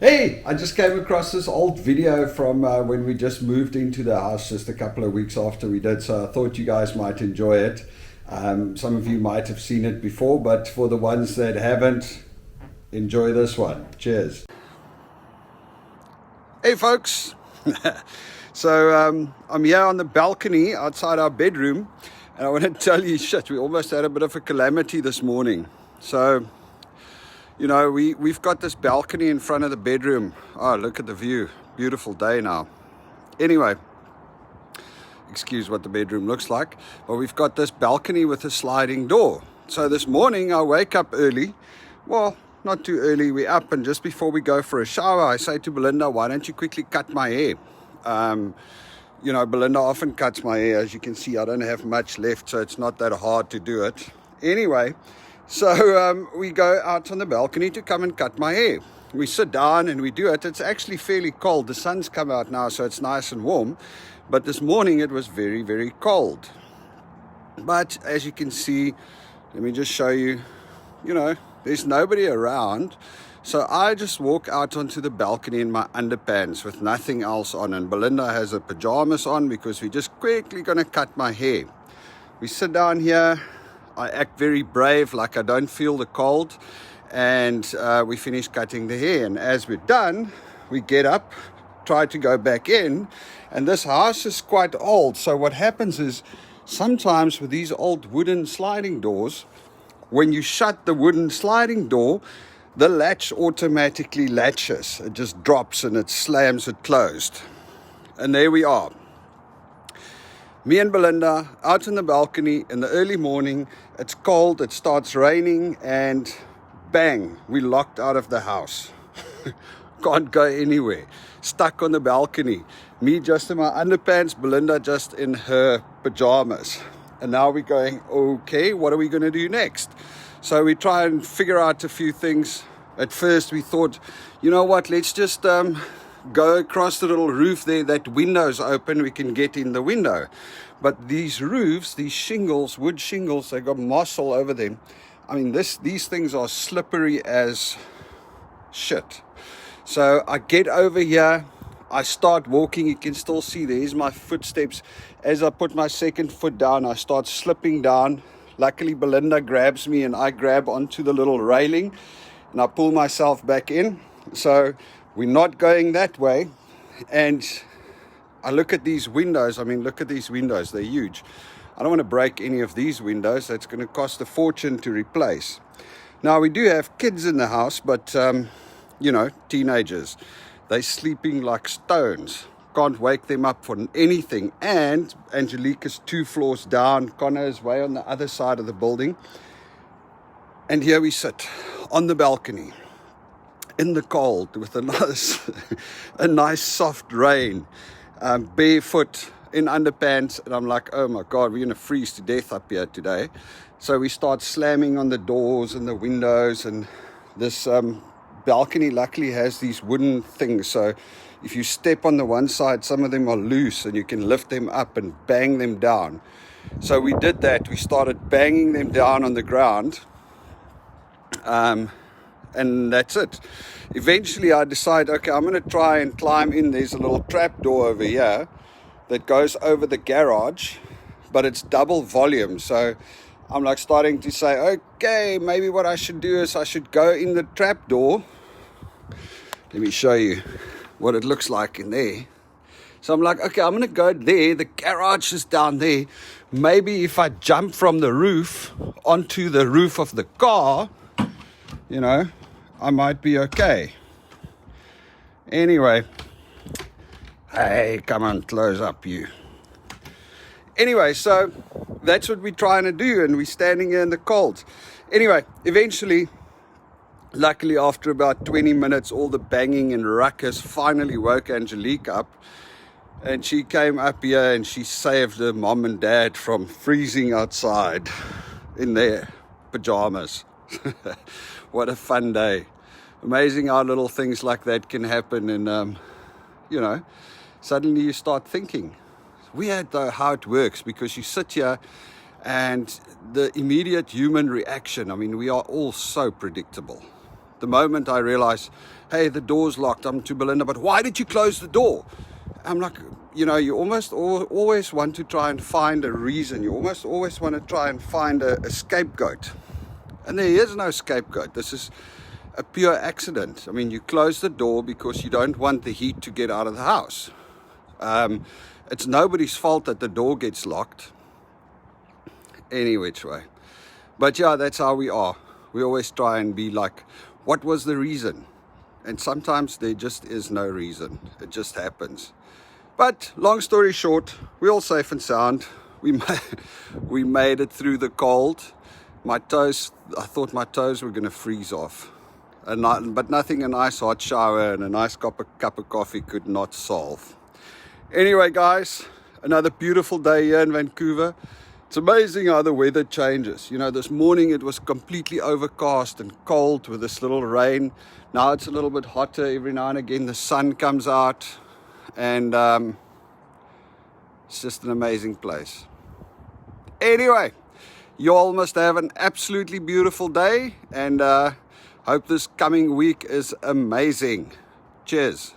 Hey, I just came across this old video from when we just moved into the house just a couple of weeks after we did, so I thought you guys might enjoy it. Some of you might have seen it before, but for the ones that haven't, enjoy this one. Cheers. Hey folks, so I'm here on the balcony outside our bedroom, and I want to tell you, we almost had a bit of a calamity this morning. So you know, we've got this balcony in front of the bedroom. Oh, look at the view. Beautiful day now. Anyway, excuse what the bedroom looks like. But we've got this balcony with a sliding door. So this morning I wake up early. Well, not too early. We're up, and just before we go for a shower, I say to Belinda, why don't you quickly cut my hair? You know, Belinda often cuts my hair. As you can see, I don't have much left, so it's not that hard to do it. Anyway, so we go out on the balcony to come and cut my hair. We sit down and we do it. It's actually fairly cold. The sun's come out now, so it's nice and warm. But this morning it was very, very cold. But as you can see, let me just show you, you know, there's nobody around. So I just walk out onto the balcony in my underpants with nothing else on. And Belinda has her pajamas on because we're just quickly going to cut my hair. We sit down here. I act very brave, like I don't feel the cold, and we finish cutting the hair. And as we're done, we get up, try to go back in, and this house is quite old. So what happens is, sometimes with these old wooden sliding doors, when you shut the wooden sliding door, the latch automatically latches. It just drops and it slams it closed. And there we are. Me and Belinda out on the balcony in the early morning. It's cold, it starts raining, and bang, we're locked out of the house. Can't go anywhere. Stuck on the balcony. Me just in my underpants, Belinda just in her pajamas. And now we're going, okay, what are we going to do next? So we try and figure out a few things. At first we thought, you know what, let's just go across the little roof there. That window's open, we can get in the window. But these roofs, these shingles, wood shingles, they got moss all over them. I mean, these things are slippery as shit. So I get over here, I start walking. You can still see there's my footsteps. As I put my second foot down, I start slipping down. Luckily Belinda grabs me and I grab onto the little railing and I pull myself back in. So we're not going that way. And I look at these windows. I mean, look at these windows. They're huge. I don't want to break any of these windows. That's going to cost a fortune to replace. Now, we do have kids in the house, but, you know, teenagers. They're sleeping like stones. Can't wake them up for anything. And Angelique is 2 floors down. Connor is way on the other side of the building. And here we sit on the balcony in the cold with a nice soft rain, barefoot in underpants, and I'm like, oh my God, we're going to freeze to death up here today. So we start slamming on the doors and the windows, and this balcony luckily has these wooden things, so if you step on the one side, some of them are loose and you can lift them up and bang them down. So we did that. We started banging them down on the ground. And that's it. Eventually I decide, okay, I'm going to try and climb in. There's a little trap door over here that goes over the garage, but it's double volume. So I'm like starting to say, okay, maybe what I should do is I should go in the trap door. Let me show you what it looks like in there. So I'm like, okay, I'm going to go there. The garage is down there. Maybe if I jump from the roof onto the roof of the car, you know, I might be okay. Anyway, hey, come on, close up you. Anyway, so that's what we're trying to do, and we're standing here in the cold. Anyway, eventually, luckily after about 20 minutes, all the banging and ruckus finally woke Angelique up. And she came up here and she saved her mom and dad from freezing outside in their pajamas. What a fun day. Amazing how little things like that can happen. And, you know, suddenly you start thinking. Weird though how it works, because you sit here and the immediate human reaction, I mean, we are all so predictable. The moment I realize, hey, the door's locked, I'm to Belinda, but why did you close the door? I'm like, you almost always want to try and find a reason. You almost always want to try and find a scapegoat. And there is no scapegoat. This is a pure accident. I mean, you close the door because you don't want the heat to get out of the house. It's nobody's fault that the door gets locked. Any which way. But yeah, that's how we are. We always try and be like, what was the reason? And sometimes there just is no reason. It just happens. But long story short, we're all safe and sound. We made it through the cold. My toes, I thought my toes were going to freeze off. But nothing a nice hot shower and a nice cup of coffee could not solve. Anyway, guys, another beautiful day here in Vancouver. It's amazing how the weather changes. This morning it was completely overcast and cold with this little rain. Now it's a little bit hotter. Every now and again the sun comes out. And it's just an amazing place. Anyway, you all must have an absolutely beautiful day. And hope this coming week is amazing. Cheers.